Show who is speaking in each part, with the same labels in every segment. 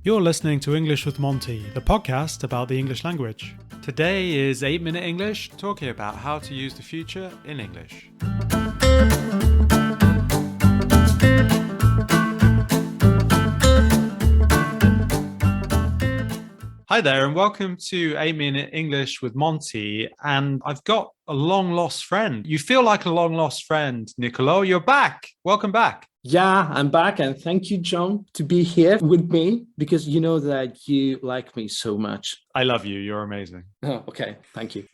Speaker 1: You're listening to English with Monty, the podcast about the English language.
Speaker 2: Today is 8-Minute English, talking about how to use the future in English. Hi there, and welcome to 8-Minute English with Monty. And I've got a long-lost friend. You feel like a long-lost friend, Niccolò. You're back. Welcome back.
Speaker 3: Yeah, I'm back, and thank you, John, to be here with me, because you know that you like me so much.
Speaker 2: I love you. You're amazing.
Speaker 3: Oh, okay. Thank you.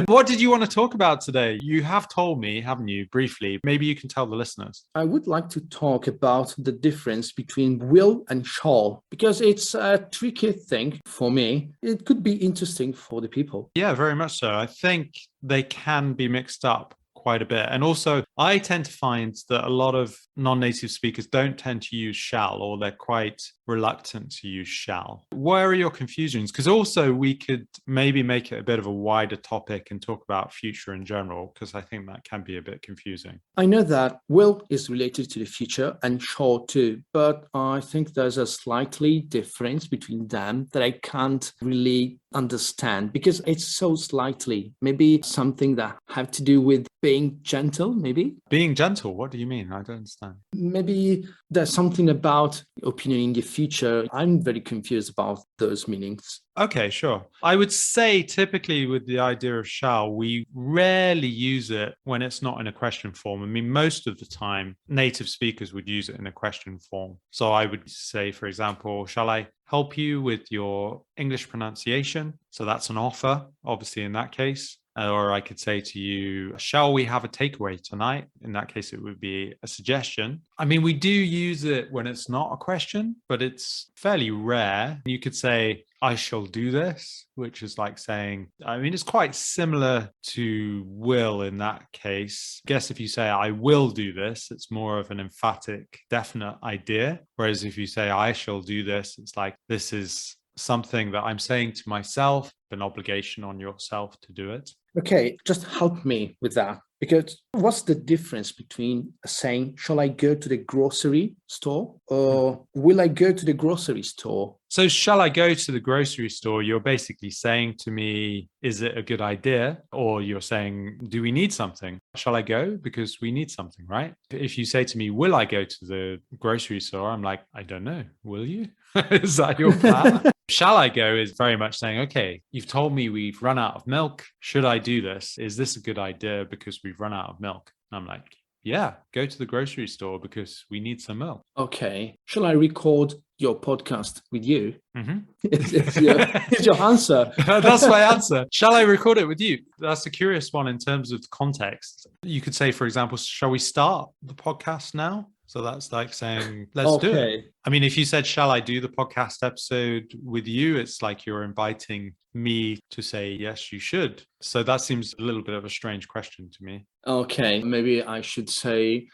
Speaker 2: What did you want to talk about today? You have told me, haven't you, briefly? Maybe you can tell the listeners.
Speaker 3: I would like to talk about the difference between will and shall, because it's a tricky thing for me. It could be interesting for the people.
Speaker 2: Yeah, very much so. I think they can be mixed up quite a bit. And also, I tend to find that a lot of non-native speakers don't tend to use shall, or they're quite reluctant to use shall. Where are your confusions? Because also we could maybe make it a bit of a wider topic and talk about future in general, because I think that can be a bit confusing.
Speaker 3: I know that will is related to the future and shall too, but I think there's a slightly difference between them that I can't really understand, because it's so slightly, maybe something that have to do with being gentle, maybe.
Speaker 2: Being gentle, what do you mean? I don't understand.
Speaker 3: Maybe there's something about opinion in the future. I'm very confused about those meanings.
Speaker 2: Okay, sure. I would say typically with the idea of shall, we rarely use it when it's not in a question form. I mean, most of the time, native speakers would use it in a question form. So I would say, for example, shall I help you with your English pronunciation? So that's an offer, obviously, in that case. Or I could say to you, shall we have a takeaway tonight? In that case, it would be a suggestion. I mean, we do use it when it's not a question, but it's fairly rare. You could say, I shall do this, which is like saying, I mean, it's quite similar to will in that case. I guess if you say, I will do this, it's more of an emphatic, definite idea. Whereas if you say, I shall do this, it's like, this is something that I'm saying to myself, an obligation on yourself to do it.
Speaker 3: Okay, just help me with that. Because what's the difference between saying, shall I go to the grocery store, or will I go to the grocery store?
Speaker 2: So shall I go to the grocery store? You're basically saying to me, is it a good idea? Or you're saying, do we need something? Shall I go? Because we need something, right? If you say to me, will I go to the grocery store? I'm like, I don't know. Will you? Is that your plan? Shall I go is very much saying, okay, you've told me we've run out of milk. Should I do this? Is this a good idea because we've run out of milk? And I'm like, yeah, go to the grocery store because we need some milk.
Speaker 3: Okay. Shall I record your podcast with you?
Speaker 2: Mm-hmm.
Speaker 3: It's your answer.
Speaker 2: That's my answer. Shall I record it with you? That's a curious one in terms of context. You could say, for example, shall we start the podcast now? So that's like saying, let's do it. I mean, if you said, shall I do the podcast episode with you? It's like you're inviting me to say, yes, you should. So that seems a little bit of a strange question to me.
Speaker 3: Okay, maybe I should say,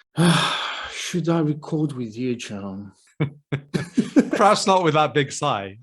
Speaker 3: should I record with you, John?
Speaker 2: Perhaps not with that big sigh.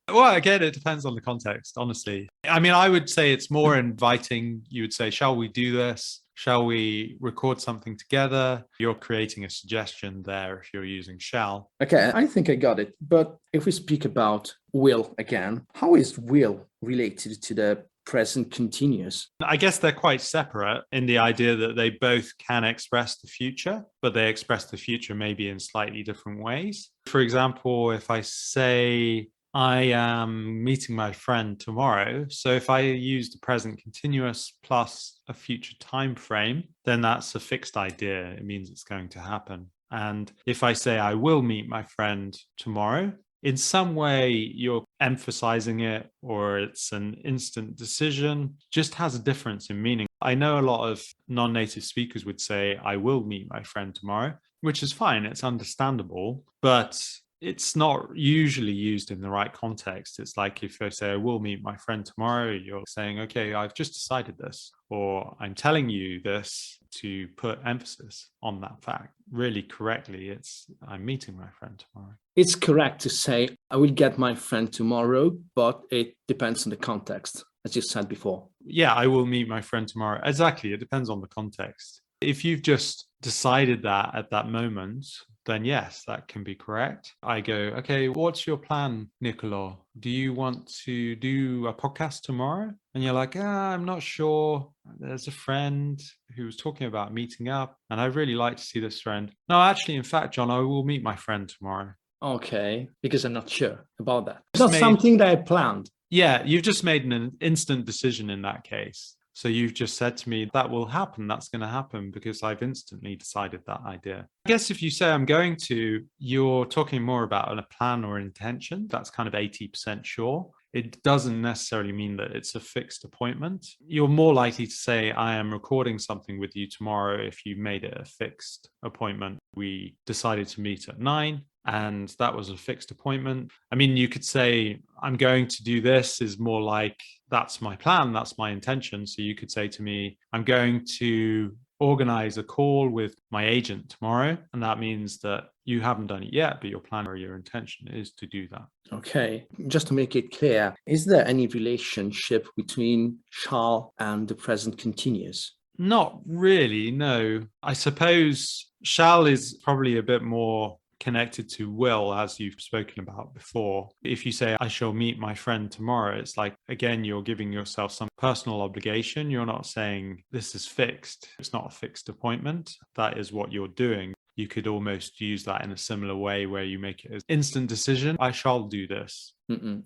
Speaker 2: Well, again, it depends on the context, honestly. I mean, I would say it's more inviting. You would say, shall we do this? Shall we record something together? You're creating a suggestion there if you're using shall.
Speaker 3: Okay, I think I got it. But if we speak about will again, how is will related to the present continuous?
Speaker 2: I guess they're quite separate in the idea that they both can express the future, but they express the future maybe in slightly different ways. For example, if I say, I am meeting my friend tomorrow. So if I use the present continuous plus a future time frame, then that's a fixed idea. It means it's going to happen. And if I say I will meet my friend tomorrow, in some way you're emphasizing it, or it's an instant decision, just has a difference in meaning. I know a lot of non-native speakers would say, I will meet my friend tomorrow, which is fine. It's understandable, but it's not usually used in the right context. It's like if I say, I will meet my friend tomorrow, you're saying, okay, I've just decided this, or I'm telling you this to put emphasis on that fact. Really correctly, it's I'm meeting my friend tomorrow.
Speaker 3: It's correct to say, I will get my friend tomorrow, but it depends on the context, as you said before.
Speaker 2: Yeah, I will meet my friend tomorrow. Exactly. It depends on the context. If you've just decided that at that moment, then yes, that can be correct. I go, okay, what's your plan, Niccolò? Do you want to do a podcast tomorrow? And you're like, I'm not sure. There's a friend who was talking about meeting up, and I'd really like to see this friend. No, actually, in fact, John, I will meet my friend tomorrow.
Speaker 3: Okay, because I'm not sure about that. It's
Speaker 2: Just
Speaker 3: not something that I planned.
Speaker 2: Yeah, you've just made an instant decision in that case. So you've just said to me, that will happen. That's going to happen because I've instantly decided that idea. I guess if you say I'm going to, you're talking more about a plan or intention. That's kind of 80% sure. It doesn't necessarily mean that it's a fixed appointment. You're more likely to say, I am recording something with you tomorrow if you made it a fixed appointment. We decided to meet at 9. And that was a fixed appointment. I mean, you could say, I'm going to do this is more like, that's my plan, that's my intention. So you could say to me, I'm going to organize a call with my agent tomorrow. And that means that you haven't done it yet, but your plan or your intention is to do that.
Speaker 3: Okay, just to make it clear, is there any relationship between shall and the present continuous?
Speaker 2: Not really, no. I suppose shall is probably a bit more connected to will, as you've spoken about before. If you say, I shall meet my friend tomorrow, it's like, again, you're giving yourself some personal obligation. You're not saying this is fixed. It's not a fixed appointment. That is what you're doing. You could almost use that in a similar way where you make it an instant decision. I shall do this.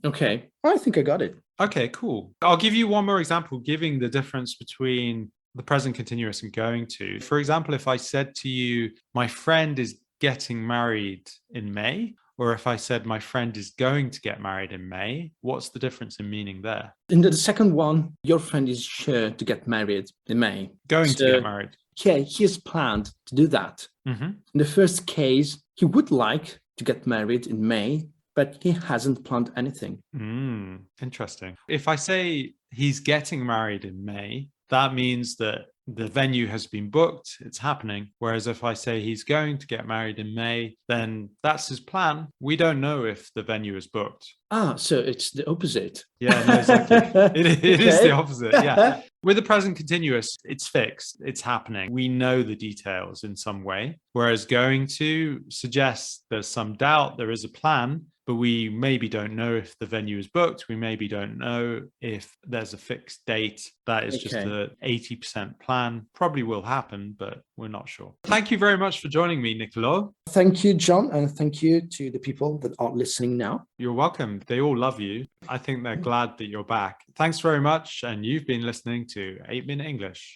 Speaker 3: Okay, I think I got it.
Speaker 2: Okay, cool. I'll give you one more example, giving the difference between the present continuous and going to. For example, if I said to you, my friend is getting married in May, or if I said my friend is going to get married in May, what's the difference in meaning there?
Speaker 3: In the second one, your friend is sure to get married in May.
Speaker 2: Going to get married.
Speaker 3: Yeah, he has planned to do that. In the first case, he would like to get married in May, but he hasn't planned anything.
Speaker 2: Interesting. If I say he's getting married in May, that means that the venue has been booked, it's happening. Whereas if I say he's going to get married in May, then that's his plan. We don't know if the venue is booked.
Speaker 3: So it's the opposite.
Speaker 2: Yeah, no, exactly. It is the opposite. Yeah. With the present continuous, it's fixed. It's happening. We know the details in some way. Whereas going to suggests there's some doubt, there is a plan, but we maybe don't know if the venue is booked. We maybe don't know if there's a fixed date. That is just the 80% plan. Probably will happen, but we're not sure. Thank you very much for joining me, Niccolò.
Speaker 3: Thank you, John, and thank you to the people that are listening now.
Speaker 2: You're welcome. They all love you. I think they're glad that you're back. Thanks very much. And you've been listening to 8 Minute English.